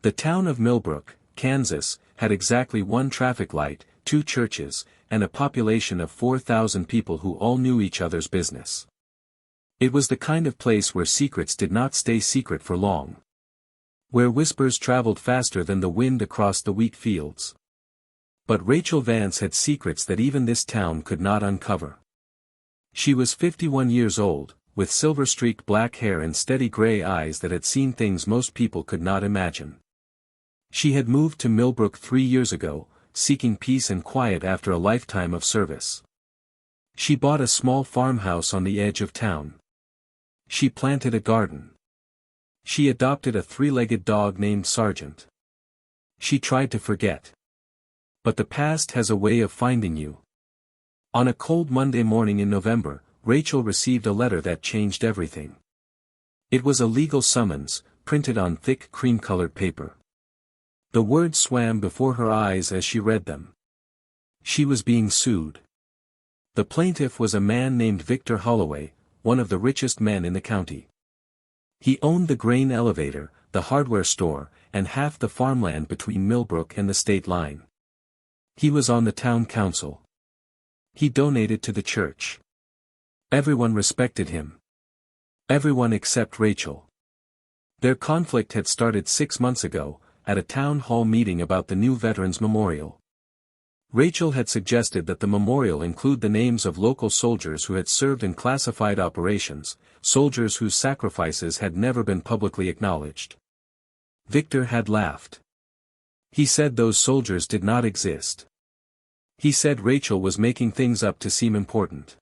The town of Millbrook, Kansas, had exactly one traffic light, 2 churches, and a population of 4,000 people who all knew each other's business. It was the kind of place where secrets did not stay secret for long. Where whispers traveled faster than the wind across the wheat fields. But Rachel Vance had secrets that even this town could not uncover. She was 51 years old, with silver-streaked black hair and steady gray eyes that had seen things most people could not imagine. She had moved to Millbrook 3 years ago, seeking peace and quiet after a lifetime of service. She bought a small farmhouse on the edge of town. She planted a garden. She adopted a 3-legged dog named Sergeant. She tried to forget. But the past has a way of finding you. On a cold Monday morning in November, Rachel received a letter that changed everything. It was a legal summons, printed on thick cream-colored paper. The words swam before her eyes as she read them. She was being sued. The plaintiff was a man named Victor Holloway, one of the richest men in the county. He owned the grain elevator, the hardware store, and half the farmland between Millbrook and the state line. He was on the town council. He donated to the church. Everyone respected him. Everyone except Rachel. Their conflict had started 6 months ago, at a town hall meeting about the new Veterans Memorial. Rachel had suggested that the memorial include the names of local soldiers who had served in classified operations, soldiers whose sacrifices had never been publicly acknowledged. Victor had laughed. He said those soldiers did not exist. He said Rachel was making things up to seem important.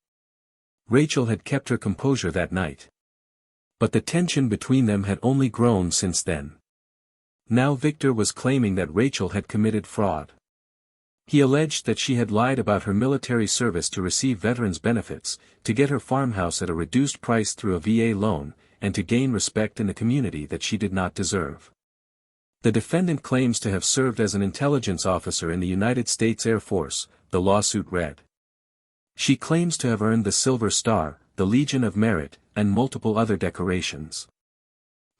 Rachel had kept her composure that night. But the tension between them had only grown since then. Now Victor was claiming that Rachel had committed fraud. He alleged that she had lied about her military service to receive veterans' benefits, to get her farmhouse at a reduced price through a VA loan, and to gain respect in the community that she did not deserve. The defendant claims to have served as an intelligence officer in the United States Air Force, the lawsuit read. She claims to have earned the Silver Star, the Legion of Merit, and multiple other decorations.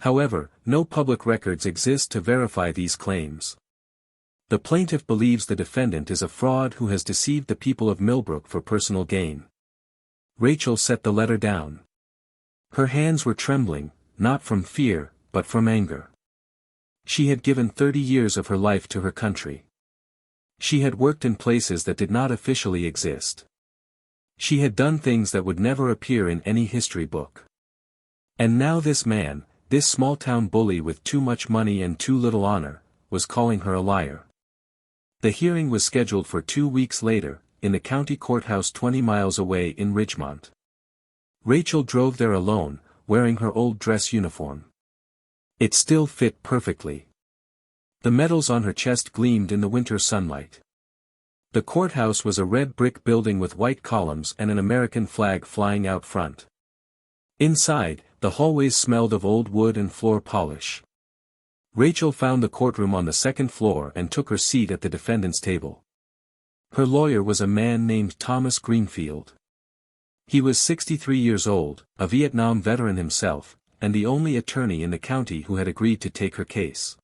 However, no public records exist to verify these claims. The plaintiff believes the defendant is a fraud who has deceived the people of Millbrook for personal gain. Rachel set the letter down. Her hands were trembling, not from fear, but from anger. She had given 30 years of her life to her country. She had worked in places that did not officially exist. She had done things that would never appear in any history book. And now this man, this small-town bully with too much money and too little honor, was calling her a liar. The hearing was scheduled for 2 weeks later, in the county courthouse 20 miles away in Ridgemont. Rachel drove there alone, wearing her old dress uniform. It still fit perfectly. The medals on her chest gleamed in the winter sunlight. The courthouse was a red brick building with white columns and an American flag flying out front. Inside, the hallways smelled of old wood and floor polish. Rachel found the courtroom on the 2nd floor and took her seat at the defendant's table. Her lawyer was a man named Thomas Greenfield. He was 63 years old, a Vietnam veteran himself, and the only attorney in the county who had agreed to take her case.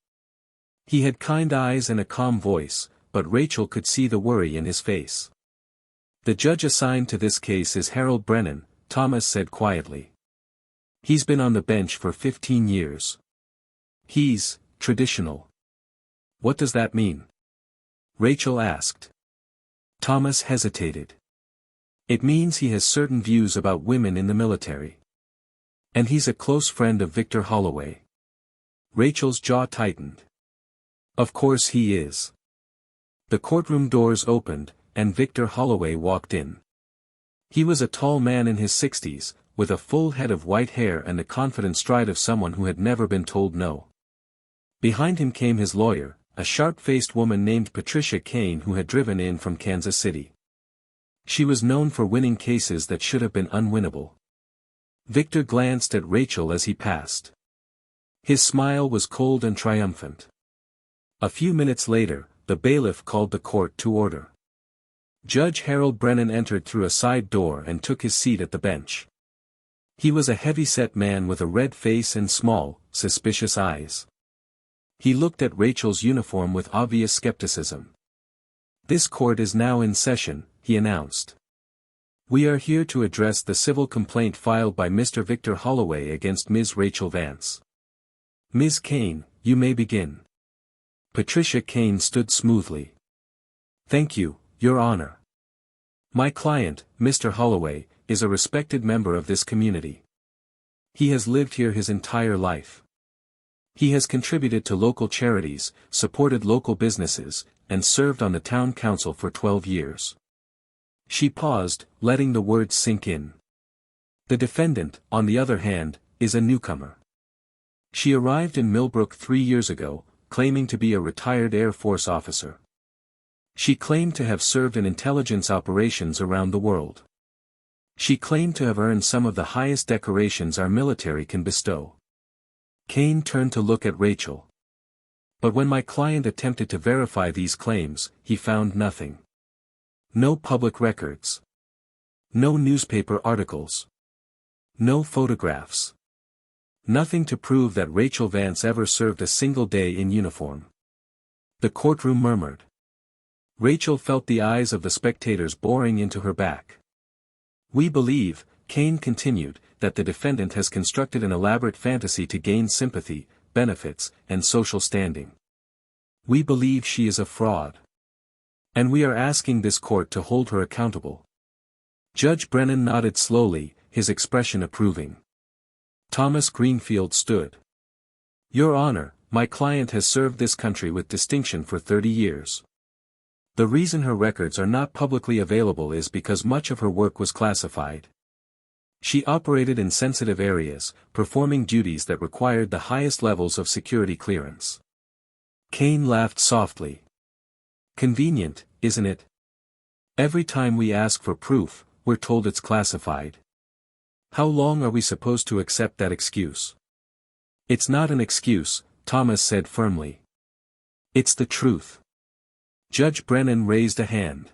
He had kind eyes and a calm voice, but Rachel could see the worry in his face. The judge assigned to this case is Harold Brennan, Thomas said quietly. He's been on the bench for 15 years. He's traditional. What does that mean? Rachel asked. Thomas hesitated. It means he has certain views about women in the military. And he's a close friend of Victor Holloway. Rachel's jaw tightened. Of course he is. The courtroom doors opened, and Victor Holloway walked in. He was a tall man in his 60s, with a full head of white hair and the confident stride of someone who had never been told no. Behind him came his lawyer, a sharp-faced woman named Patricia Kane who had driven in from Kansas City. She was known for winning cases that should have been unwinnable. Victor glanced at Rachel as he passed. His smile was cold and triumphant. A few minutes later, the bailiff called the court to order. Judge Harold Brennan entered through a side door and took his seat at the bench. He was a heavy-set man with a red face and small, suspicious eyes. He looked at Rachel's uniform with obvious skepticism. "This court is now in session," he announced. "We are here to address the civil complaint filed by Mr. Victor Holloway against Ms. Rachel Vance. Ms. Kane, you may begin." Patricia Kane stood smoothly. "Thank you, Your Honor. My client, Mr. Holloway, is a respected member of this community. He has lived here his entire life. He has contributed to local charities, supported local businesses, and served on the town council for 12 years. She paused, letting the words sink in. The defendant, on the other hand, is a newcomer. She arrived in Millbrook 3 years ago, claiming to be a retired Air Force officer. She claimed to have served in intelligence operations around the world. She claimed to have earned some of the highest decorations our military can bestow." Kane turned to look at Rachel. "But when my client attempted to verify these claims, he found nothing. No public records. No newspaper articles. No photographs. Nothing to prove that Rachel Vance ever served a single day in uniform." The courtroom murmured. Rachel felt the eyes of the spectators boring into her back. "We believe," Kane continued, "that the defendant has constructed an elaborate fantasy to gain sympathy, benefits, and social standing. We believe she is a fraud. And we are asking this court to hold her accountable." Judge Brennan nodded slowly, his expression approving. Thomas Greenfield stood. "Your Honor, my client has served this country with distinction for 30 years. The reason her records are not publicly available is because much of her work was classified. She operated in sensitive areas, performing duties that required the highest levels of security clearance." Kane laughed softly. "Convenient, isn't it? Every time we ask for proof, we're told it's classified. How long are we supposed to accept that excuse?" "It's not an excuse," Thomas said firmly. "It's the truth." Judge Brennan raised a hand.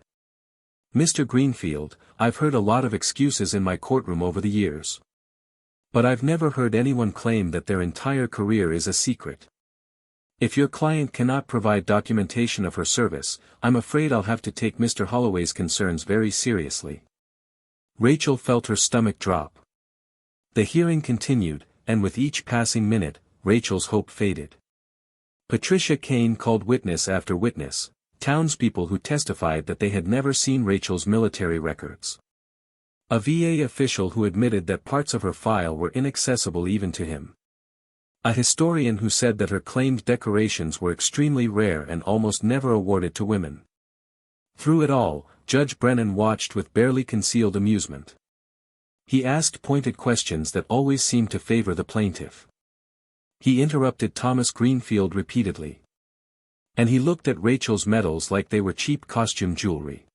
"Mr. Greenfield, I've heard a lot of excuses in my courtroom over the years. But I've never heard anyone claim that their entire career is a secret. If your client cannot provide documentation of her service, I'm afraid I'll have to take Mr. Holloway's concerns very seriously." Rachel felt her stomach drop. The hearing continued, and with each passing minute, Rachel's hope faded. Patricia Kane called witness after witness, townspeople who testified that they had never seen Rachel's military records. A VA official who admitted that parts of her file were inaccessible even to him. A historian who said that her claimed decorations were extremely rare and almost never awarded to women. Through it all, Judge Brennan watched with barely concealed amusement. He asked pointed questions that always seemed to favor the plaintiff. He interrupted Thomas Greenfield repeatedly. And he looked at Rachel's medals like they were cheap costume jewelry.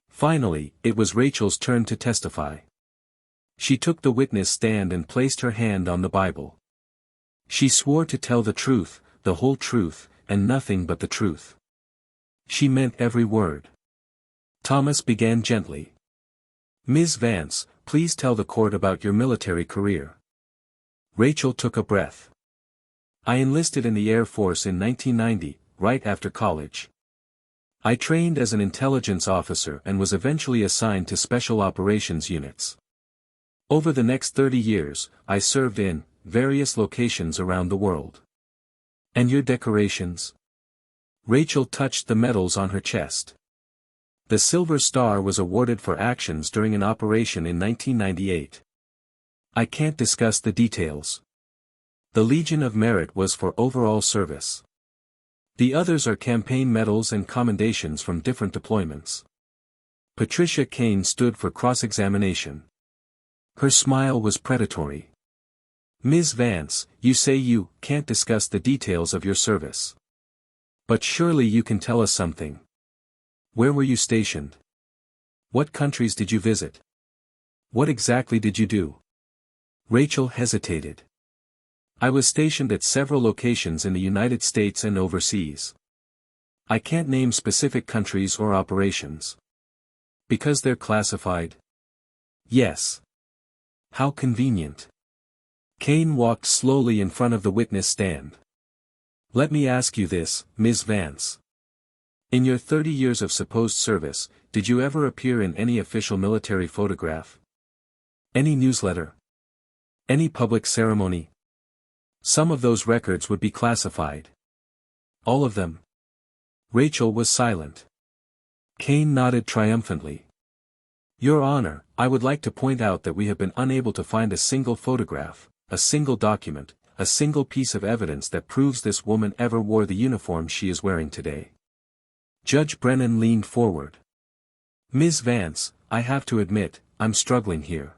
Finally, it was Rachel's turn to testify. She took the witness stand and placed her hand on the Bible. She swore to tell the truth, the whole truth, and nothing but the truth. She meant every word. Thomas began gently. "Ms. Vance, please tell the court about your military career." Rachel took a breath. "I enlisted in the Air Force in 1990, right after college. I trained as an intelligence officer and was eventually assigned to special operations units. Over the next 30 years, I served in various locations around the world." "And your decorations?" Rachel touched the medals on her chest. The Silver Star was awarded for actions during an operation in 1998. "I can't discuss the details. The Legion of Merit was for overall service. The others are campaign medals and commendations from different deployments." Patricia Kane stood for cross-examination. Her smile was predatory. "Ms. Vance, you say you can't discuss the details of your service. But surely you can tell us something. Where were you stationed? What countries did you visit? What exactly did you do?" Rachel hesitated. "I was stationed at several locations in the United States and overseas. I can't name specific countries or operations." "Because they're classified?" "Yes." "How convenient." Kane walked slowly in front of the witness stand. Let me ask you this, Ms. Vance. In your 30 years of supposed service, did you ever appear in any official military photograph? Any newsletter? Any public ceremony? Some of those records would be classified. All of them? Rachel was silent. Kane nodded triumphantly. Your Honor, I would like to point out that we have been unable to find a single photograph, a single document, a single piece of evidence that proves this woman ever wore the uniform she is wearing today. Judge Brennan leaned forward. Ms. Vance, I have to admit, I'm struggling here.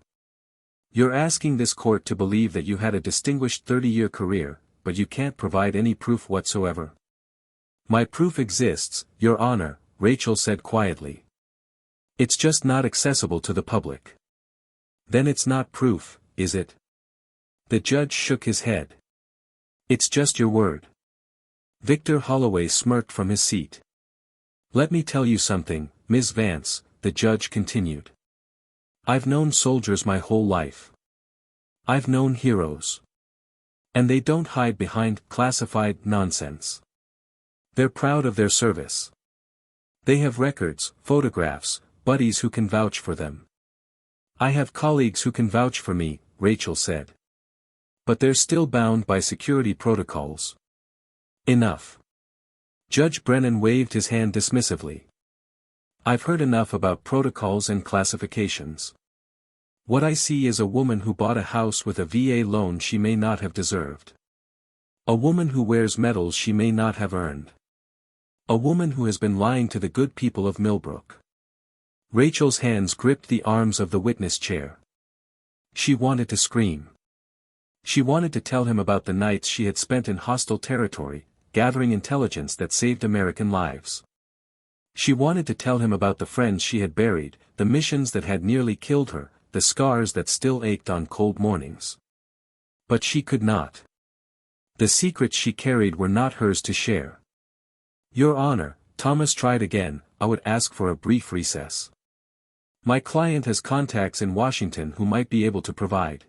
You're asking this court to believe that you had a distinguished 30-year career, but you can't provide any proof whatsoever. My proof exists, Your Honor, Rachel said quietly. It's just not accessible to the public. Then it's not proof, is it? The judge shook his head. It's just your word. Victor Holloway smirked from his seat. Let me tell you something, Ms. Vance, the judge continued. I've known soldiers my whole life. I've known heroes. And they don't hide behind classified nonsense. They're proud of their service. They have records, photographs, buddies who can vouch for them. I have colleagues who can vouch for me, Rachel said. But they're still bound by security protocols. Enough. Judge Brennan waved his hand dismissively. I've heard enough about protocols and classifications. What I see is a woman who bought a house with a VA loan she may not have deserved. A woman who wears medals she may not have earned. A woman who has been lying to the good people of Millbrook. Rachel's hands gripped the arms of the witness chair. She wanted to scream. She wanted to tell him about the nights she had spent in hostile territory, gathering intelligence that saved American lives. She wanted to tell him about the friends she had buried, the missions that had nearly killed her, the scars that still ached on cold mornings. But she could not. The secrets she carried were not hers to share. Your Honor, Thomas tried again, I would ask for a brief recess. My client has contacts in Washington who might be able to provide.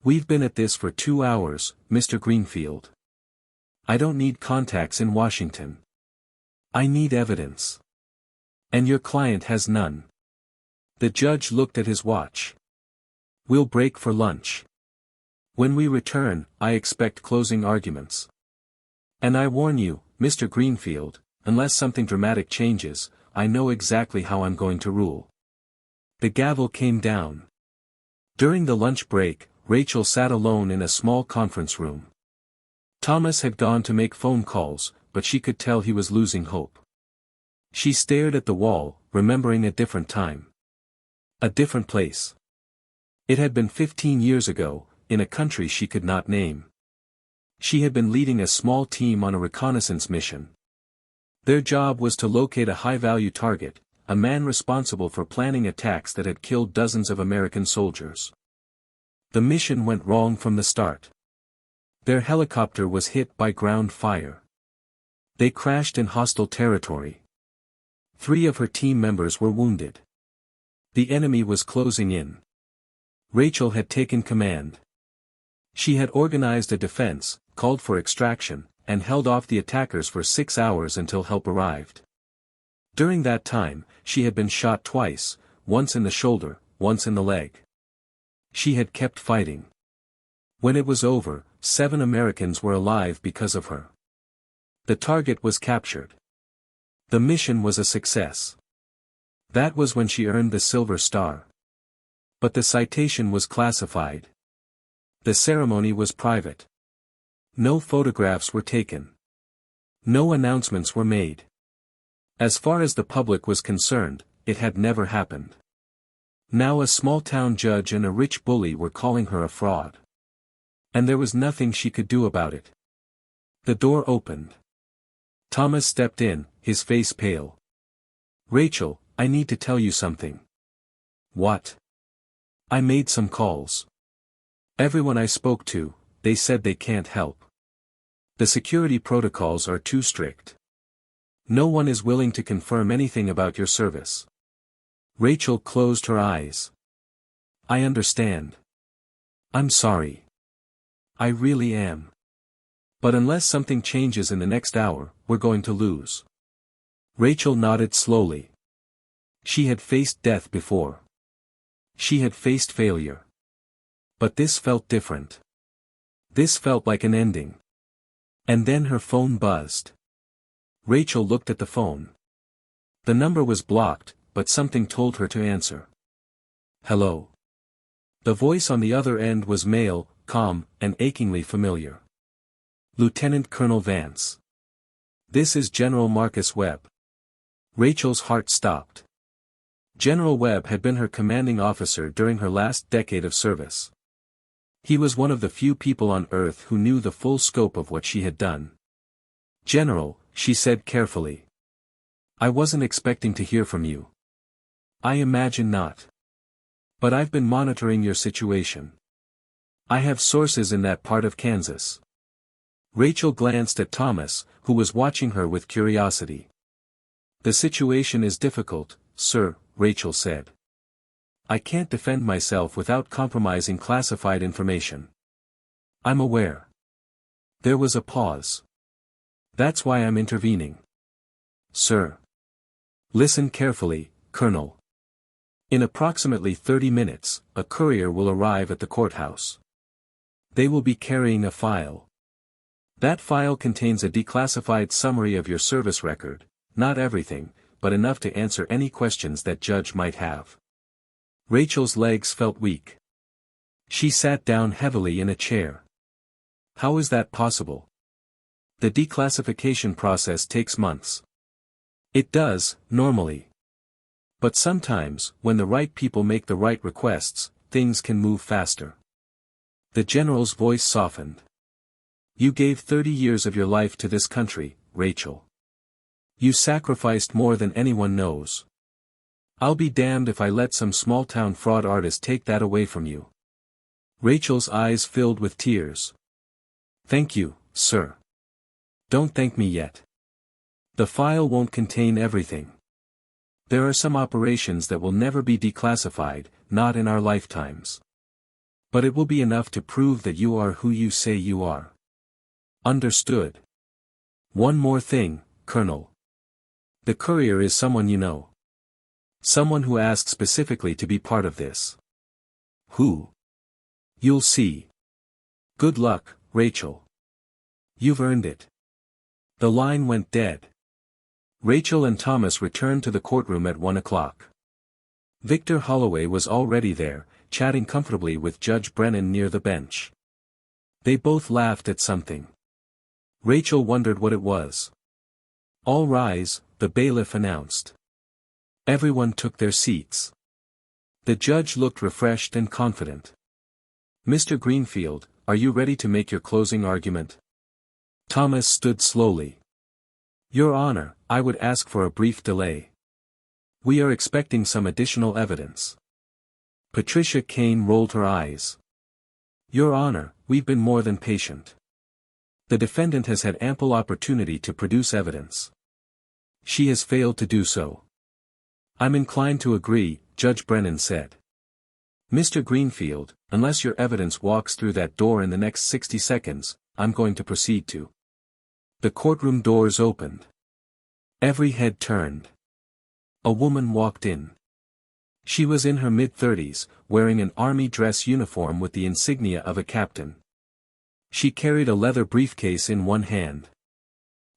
We've been at this for 2 hours, Mr. Greenfield. I don't need contacts in Washington. I need evidence. And your client has none. The judge looked at his watch. We'll break for lunch. When we return, I expect closing arguments. And I warn you, Mr. Greenfield, unless something dramatic changes, I know exactly how I'm going to rule. The gavel came down. During the lunch break, Rachel sat alone in a small conference room. Thomas had gone to make phone calls, but she could tell he was losing hope. She stared at the wall, remembering a different time. A different place. It had been 15 years ago, in a country she could not name. She had been leading a small team on a reconnaissance mission. Their job was to locate a high-value target, a man responsible for planning attacks that had killed dozens of American soldiers. The mission went wrong from the start. Their helicopter was hit by ground fire. They crashed in hostile territory. 3 of her team members were wounded. The enemy was closing in. Rachel had taken command. She had organized a defense, called for extraction, and held off the attackers for 6 hours until help arrived. During that time, she had been shot twice, once in the shoulder, once in the leg. She had kept fighting. When it was over, 7 Americans were alive because of her. The target was captured. The mission was a success. That was when she earned the Silver Star. But the citation was classified. The ceremony was private. No photographs were taken. No announcements were made. As far as the public was concerned, it had never happened. Now a small-town judge and a rich bully were calling her a fraud. And there was nothing she could do about it. The door opened. Thomas stepped in, his face pale. Rachel, I need to tell you something. What? I made some calls. Everyone I spoke to, they said they can't help. The security protocols are too strict. No one is willing to confirm anything about your service. Rachel closed her eyes. I understand. I'm sorry. I really am. But unless something changes in the next hour, we're going to lose. Rachel nodded slowly. She had faced death before. She had faced failure. But this felt different. This felt like an ending. And then her phone buzzed. Rachel looked at the phone. The number was blocked, but something told her to answer. Hello. The voice on the other end was male, calm, and achingly familiar. Lieutenant Colonel Vance. This is General Marcus Webb. Rachel's heart stopped. General Webb had been her commanding officer during her last decade of service. He was one of the few people on Earth who knew the full scope of what she had done. General, she said carefully. I wasn't expecting to hear from you. I imagine not. But I've been monitoring your situation. I have sources in that part of Kansas. Rachel glanced at Thomas, who was watching her with curiosity. The situation is difficult, sir, Rachel said. I can't defend myself without compromising classified information. I'm aware. There was a pause. That's why I'm intervening. Sir. Listen carefully, Colonel. In approximately 30 minutes, a courier will arrive at the courthouse. They will be carrying a file. That file contains a declassified summary of your service record, not everything, but enough to answer any questions that judge might have. Rachel's legs felt weak. She sat down heavily in a chair. How is that possible? The declassification process takes months. It does, normally. But sometimes, when the right people make the right requests, things can move faster. The general's voice softened. You gave 30 years of your life to this country, Rachel. You sacrificed more than anyone knows. I'll be damned if I let some small-town fraud artist take that away from you. Rachel's eyes filled with tears. Thank you, sir. Don't thank me yet. The file won't contain everything. There are some operations that will never be declassified, not in our lifetimes. But it will be enough to prove that you are who you say you are. Understood. One more thing, Colonel. The courier is someone you know. Someone who asked specifically to be part of this. Who? You'll see. Good luck, Rachel. You've earned it. The line went dead. Rachel and Thomas returned to the courtroom at 1 o'clock. Victor Holloway was already there, chatting comfortably with Judge Brennan near the bench. They both laughed at something. Rachel wondered what it was. All rise, the bailiff announced. Everyone took their seats. The judge looked refreshed and confident. Mr. Greenfield, are you ready to make your closing argument? Thomas stood slowly. Your Honor, I would ask for a brief delay. We are expecting some additional evidence. Patricia Kane rolled her eyes. Your Honor, we've been more than patient. The defendant has had ample opportunity to produce evidence. She has failed to do so. I'm inclined to agree, Judge Brennan said. Mr. Greenfield, unless your evidence walks through that door in the next 60 seconds, I'm going to proceed to. The courtroom doors opened. Every head turned. A woman walked in. She was in her mid-30s, wearing an army dress uniform with the insignia of a captain. She carried a leather briefcase in one hand.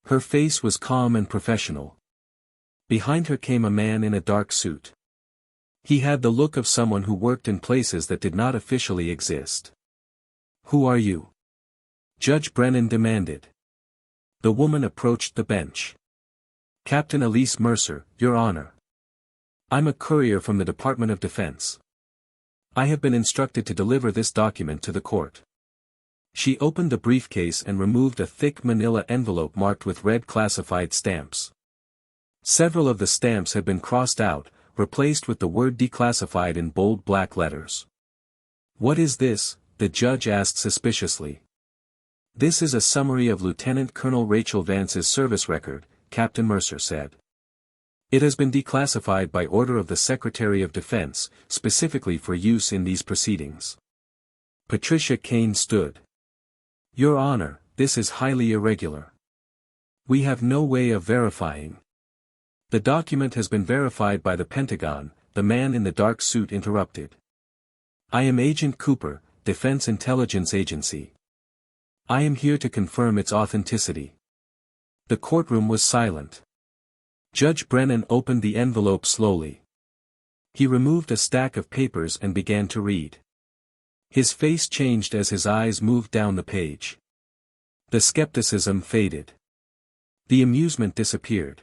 Her face was calm and professional. Behind her came a man in a dark suit. He had the look of someone who worked in places that did not officially exist. Who are you? Judge Brennan demanded. The woman approached the bench. Captain Elise Mercer, Your Honor. I'm a courier from the Department of Defense. I have been instructed to deliver this document to the court. She opened the briefcase and removed a thick manila envelope marked with red classified stamps. Several of the stamps had been crossed out, replaced with the word declassified in bold black letters. What is this? The judge asked suspiciously. This is a summary of Lieutenant Colonel Rachel Vance's service record, Captain Mercer said. It has been declassified by order of the Secretary of Defense, specifically for use in these proceedings. Patricia Kane stood. Your Honor, this is highly irregular. We have no way of verifying. The document has been verified by the Pentagon, the man in the dark suit interrupted. I am Agent Cooper, Defense Intelligence Agency. I am here to confirm its authenticity. The courtroom was silent. Judge Brennan opened the envelope slowly. He removed a stack of papers and began to read. His face changed as his eyes moved down the page. The skepticism faded. The amusement disappeared.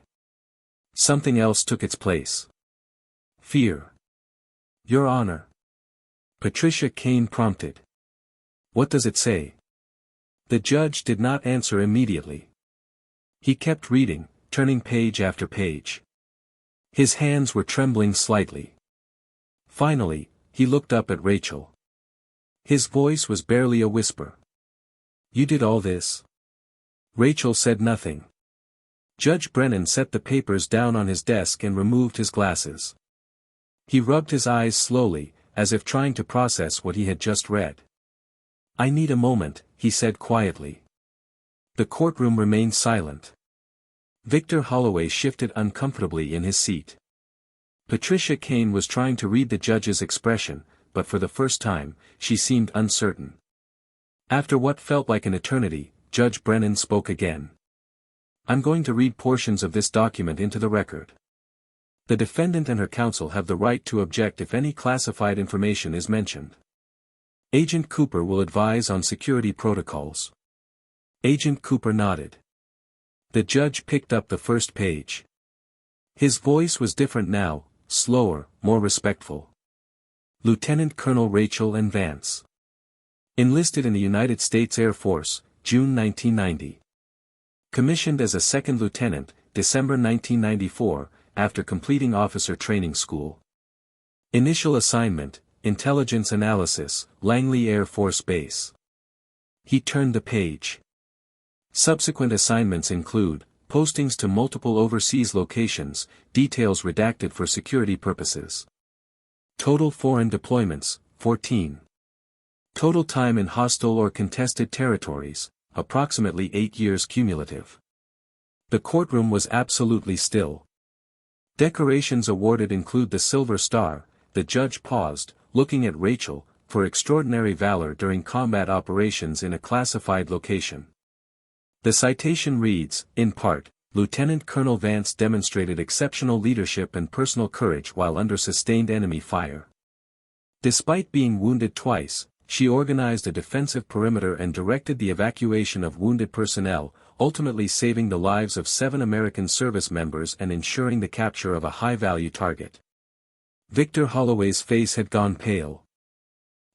Something else took its place. Fear. Your Honor. Patricia Kane prompted. What does it say? The judge did not answer immediately. He kept reading, turning page after page. His hands were trembling slightly. Finally, he looked up at Rachel. His voice was barely a whisper. You did all this? Rachel said nothing. Judge Brennan set the papers down on his desk and removed his glasses. He rubbed his eyes slowly, as if trying to process what he had just read. I need a moment, he said quietly. The courtroom remained silent. Victor Holloway shifted uncomfortably in his seat. Patricia Kane was trying to read the judge's expression, but for the first time, she seemed uncertain. After what felt like an eternity, Judge Brennan spoke again. I'm going to read portions of this document into the record. The defendant and her counsel have the right to object if any classified information is mentioned. Agent Cooper will advise on security protocols. Agent Cooper nodded. The judge picked up the first page. His voice was different now, slower, more respectful. Lieutenant Colonel Rachel N. Vance. Enlisted in the United States Air Force, June 1990. Commissioned as a second lieutenant, December 1994, after completing officer training school. Initial assignment, Intelligence Analysis, Langley Air Force Base. He turned the page. Subsequent assignments include, postings to multiple overseas locations, details redacted for security purposes. Total foreign deployments, 14. Total time in hostile or contested territories, approximately 8 years cumulative. The courtroom was absolutely still. Decorations awarded include the Silver Star. The judge paused, looking at Rachel, for extraordinary valor during combat operations in a classified location. The citation reads, in part, Lieutenant Colonel Vance demonstrated exceptional leadership and personal courage while under sustained enemy fire. Despite being wounded twice, she organized a defensive perimeter and directed the evacuation of wounded personnel, ultimately saving the lives of 7 American service members and ensuring the capture of a high-value target. Victor Holloway's face had gone pale.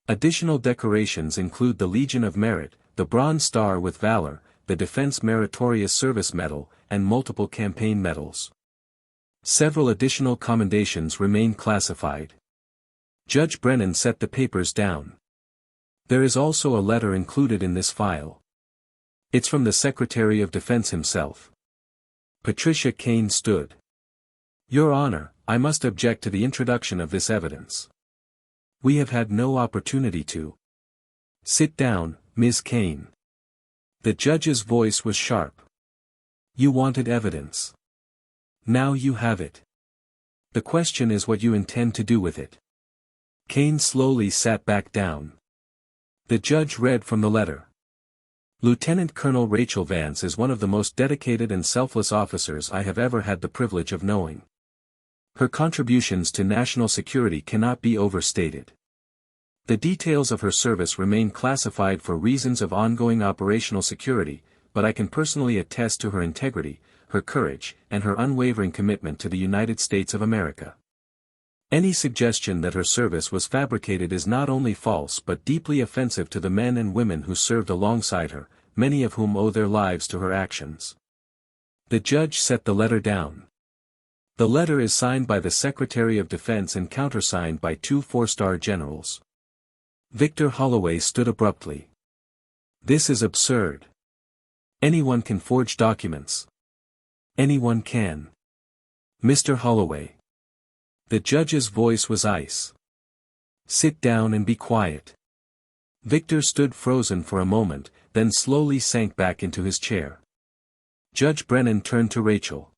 Additional decorations include the Legion of Merit, the Bronze Star with Valor, the Defense Meritorious Service Medal, and multiple campaign medals. Several additional commendations remain classified. Judge Brennan set the papers down. There is also a letter included in this file. It's from the Secretary of Defense himself. Patricia Kane stood. Your Honor, I must object to the introduction of this evidence. We have had no opportunity to. Sit down, Ms. Kane. The judge's voice was sharp. You wanted evidence. Now you have it. The question is what you intend to do with it. Kane slowly sat back down. The judge read from the letter. Lieutenant Colonel Rachel Vance is one of the most dedicated and selfless officers I have ever had the privilege of knowing. Her contributions to national security cannot be overstated. The details of her service remain classified for reasons of ongoing operational security, but I can personally attest to her integrity, her courage, and her unwavering commitment to the United States of America. Any suggestion that her service was fabricated is not only false but deeply offensive to the men and women who served alongside her, many of whom owe their lives to her actions. The judge set the letter down. The letter is signed by the Secretary of Defense and countersigned by 2 four-star generals. Victor Holloway stood abruptly. This is absurd. Anyone can forge documents. Anyone can. Mr. Holloway. The judge's voice was ice. Sit down and be quiet. Victor stood frozen for a moment, then slowly sank back into his chair. Judge Brennan turned to Rachel.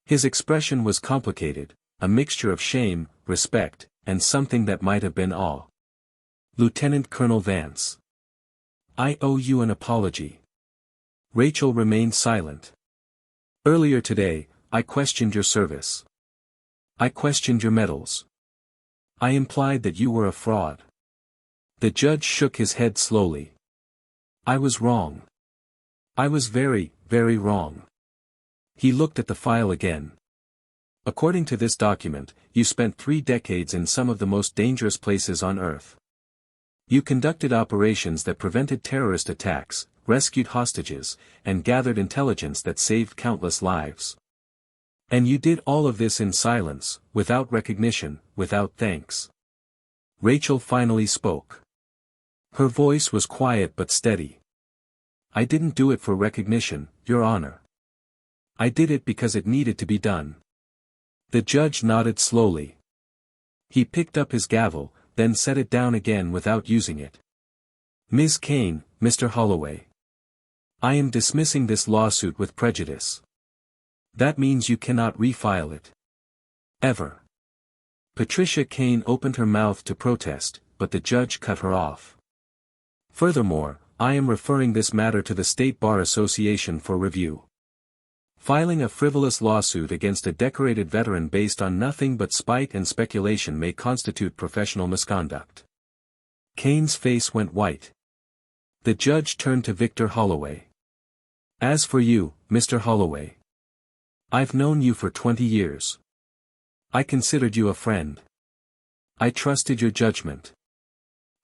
His expression was complicated, a mixture of shame, respect, and something that might have been awe. Lieutenant Colonel Vance. I owe you an apology. Rachel remained silent. Earlier today, I questioned your service. I questioned your medals. I implied that you were a fraud. The judge shook his head slowly. I was wrong. I was very, very wrong. He looked at the file again. According to this document, you spent 3 decades in some of the most dangerous places on Earth. You conducted operations that prevented terrorist attacks, rescued hostages, and gathered intelligence that saved countless lives. And you did all of this in silence, without recognition, without thanks. Rachel finally spoke. Her voice was quiet but steady. I didn't do it for recognition, Your Honor. I did it because it needed to be done. The judge nodded slowly. He picked up his gavel, then set it down again without using it. Ms. Kane, Mr. Holloway. I am dismissing this lawsuit with prejudice. That means you cannot refile it. Ever. Patricia Kane opened her mouth to protest, but the judge cut her off. Furthermore, I am referring this matter to the State Bar Association for review. Filing a frivolous lawsuit against a decorated veteran based on nothing but spite and speculation may constitute professional misconduct. Kane's face went white. The judge turned to Victor Holloway. As for you, Mr. Holloway. I've known you for 20 years. I considered you a friend. I trusted your judgment.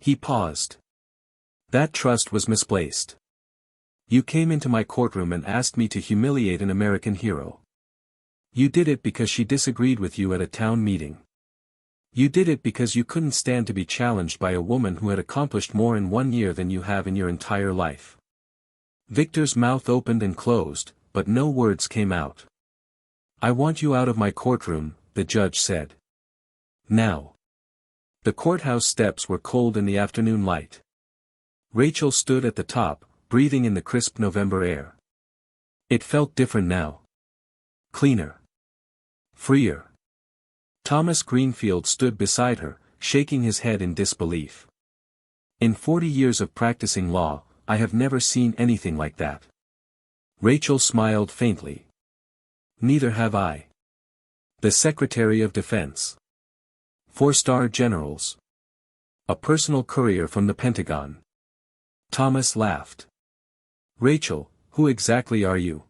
He paused. That trust was misplaced. You came into my courtroom and asked me to humiliate an American hero. You did it because she disagreed with you at a town meeting. You did it because you couldn't stand to be challenged by a woman who had accomplished more in 1 year than you have in your entire life. Victor's mouth opened and closed, but no words came out. I want you out of my courtroom, the judge said. Now. The courthouse steps were cold in the afternoon light. Rachel stood at the top, breathing in the crisp November air. It felt different now. Cleaner. Freer. Thomas Greenfield stood beside her, shaking his head in disbelief. In 40 years of practicing law, I have never seen anything like that. Rachel smiled faintly. Neither have I. The Secretary of Defense. 4-star generals. A personal courier from the Pentagon. Thomas laughed. Rachel, who exactly are you?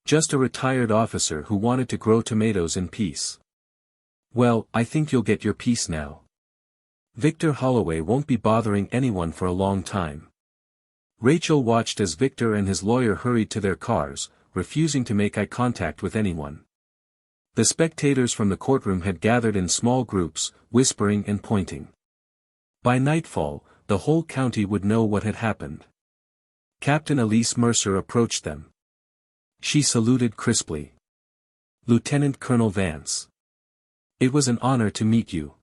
Just a retired officer who wanted to grow tomatoes in peace. Well, I think you'll get your peace now. Victor Holloway won't be bothering anyone for a long time. Rachel watched as Victor and his lawyer hurried to their cars, refusing to make eye contact with anyone. The spectators from the courtroom had gathered in small groups, whispering and pointing. By nightfall, the whole county would know what had happened. Captain Elise Mercer approached them. She saluted crisply. Lieutenant Colonel Vance. It was an honor to meet you.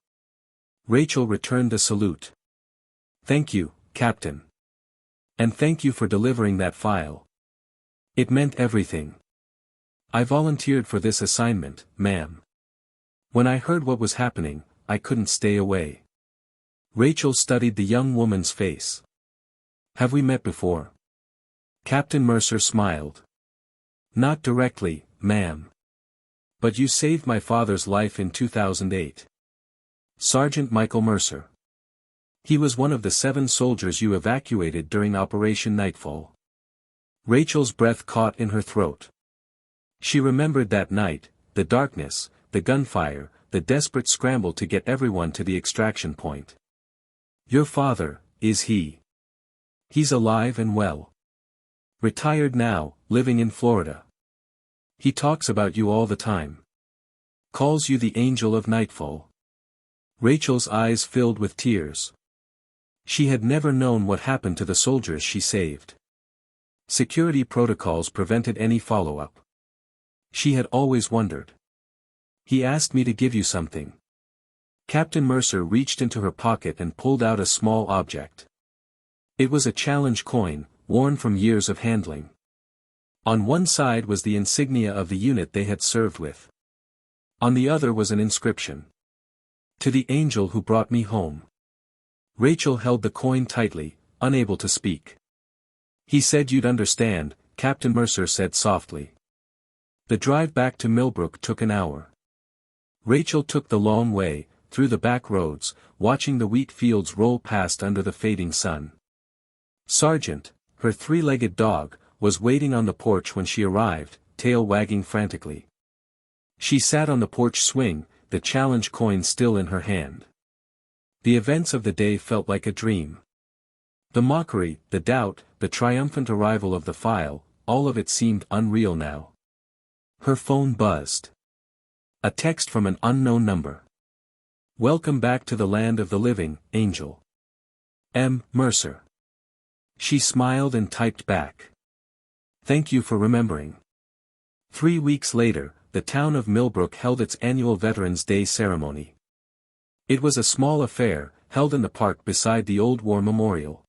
Rachel returned the salute. Thank you, Captain. And thank you for delivering that file. It meant everything. I volunteered for this assignment, ma'am. When I heard what was happening, I couldn't stay away. Rachel studied the young woman's face. Have we met before? Captain Mercer smiled. Not directly, ma'am. But you saved my father's life in 2008. Sergeant Michael Mercer. He was one of the 7 soldiers you evacuated during Operation Nightfall. Rachel's breath caught in her throat. She remembered that night, the darkness, the gunfire, the desperate scramble to get everyone to the extraction point. Your father, is he? He's alive and well. Retired now, living in Florida. He talks about you all the time. Calls you the angel of nightfall. Rachel's eyes filled with tears. She had never known what happened to the soldiers she saved. Security protocols prevented any follow-up. She had always wondered. He asked me to give you something. Captain Mercer reached into her pocket and pulled out a small object. It was a challenge coin, worn from years of handling. On one side was the insignia of the unit they had served with. On the other was an inscription. To the angel who brought me home. Rachel held the coin tightly, unable to speak. He said you'd understand, Captain Mercer said softly. The drive back to Millbrook took an hour. Rachel took the long way, through the back roads, watching the wheat fields roll past under the fading sun. Sergeant, her three-legged dog, was waiting on the porch when she arrived, tail wagging frantically. She sat on the porch swing, the challenge coin still in her hand. The events of the day felt like a dream. The mockery, the doubt, the triumphant arrival of the file, all of it seemed unreal now. Her phone buzzed. A text from an unknown number. Welcome back to the land of the living, Angel. M. Mercer. She smiled and typed back. Thank you for remembering. 3 weeks later, the town of Millbrook held its annual Veterans Day ceremony. It was a small affair, held in the park beside the old war memorial.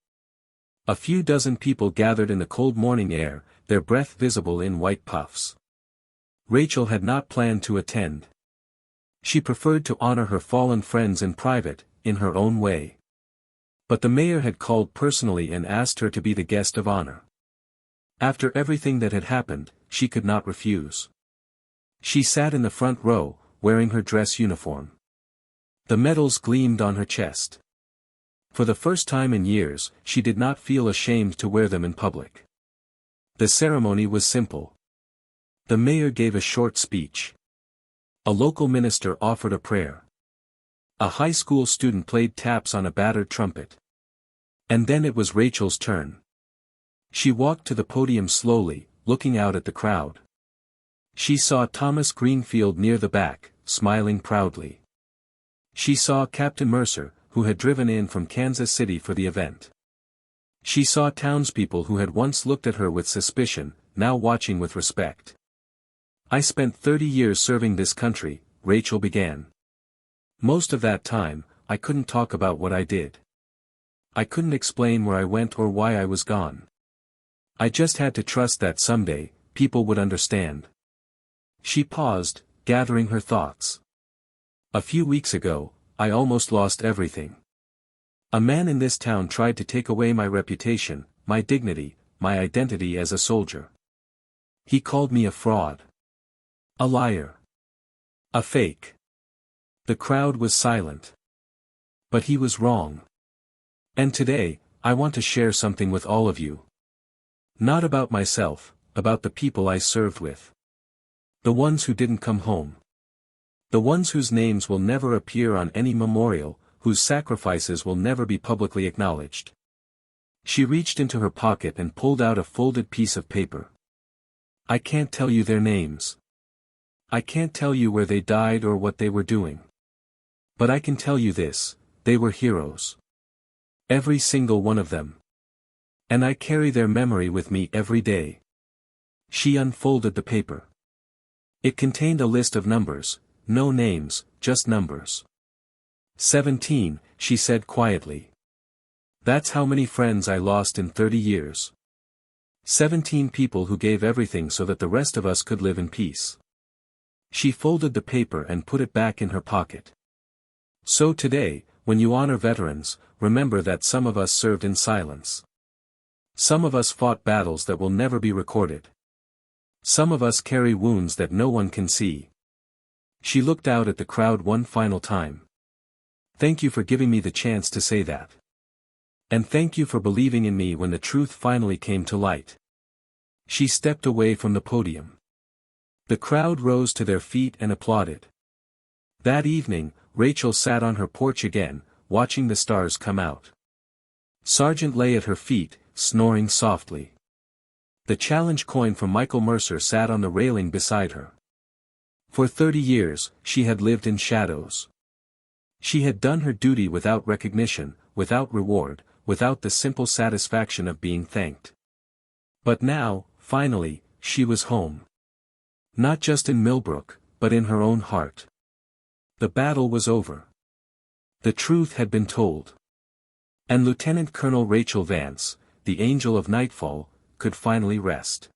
A few dozen people gathered in the cold morning air, their breath visible in white puffs. Rachel had not planned to attend. She preferred to honor her fallen friends in private, in her own way. But the mayor had called personally and asked her to be the guest of honor. After everything that had happened, she could not refuse. She sat in the front row, wearing her dress uniform. The medals gleamed on her chest. For the first time in years, she did not feel ashamed to wear them in public. The ceremony was simple. The mayor gave a short speech. A local minister offered a prayer. A high school student played taps on a battered trumpet. And then it was Rachel's turn. She walked to the podium slowly, looking out at the crowd. She saw Thomas Greenfield near the back, smiling proudly. She saw Captain Mercer, who had driven in from Kansas City for the event. She saw townspeople who had once looked at her with suspicion, now watching with respect. I spent 30 years serving this country, Rachel began. Most of that time, I couldn't talk about what I did. I couldn't explain where I went or why I was gone. I just had to trust that someday, people would understand. She paused, gathering her thoughts. A few weeks ago, I almost lost everything. A man in this town tried to take away my reputation, my dignity, my identity as a soldier. He called me a fraud. A liar. A fake. The crowd was silent. But he was wrong. And today, I want to share something with all of you. Not about myself, about the people I served with. The ones who didn't come home. The ones whose names will never appear on any memorial, whose sacrifices will never be publicly acknowledged. She reached into her pocket and pulled out a folded piece of paper. I can't tell you their names. I can't tell you where they died or what they were doing. But I can tell you this, they were heroes. Every single one of them. And I carry their memory with me every day. She unfolded the paper. It contained a list of numbers, no names, just numbers. 17, she said quietly. That's how many friends I lost in 30 years. 17 people who gave everything so that the rest of us could live in peace. She folded the paper and put it back in her pocket. So today, when you honor veterans, remember that some of us served in silence. Some of us fought battles that will never be recorded. Some of us carry wounds that no one can see. She looked out at the crowd one final time. Thank you for giving me the chance to say that. And thank you for believing in me when the truth finally came to light. She stepped away from the podium. The crowd rose to their feet and applauded. That evening, Rachel sat on her porch again, watching the stars come out. Sergeant lay at her feet, snoring softly. The challenge coin from Michael Mercer sat on the railing beside her. For 30 years, she had lived in shadows. She had done her duty without recognition, without reward, without the simple satisfaction of being thanked. But now, finally, she was home. Not just in Millbrook, but in her own heart. The battle was over. The truth had been told. And Lieutenant Colonel Rachel Vance, the angel of nightfall, could finally rest.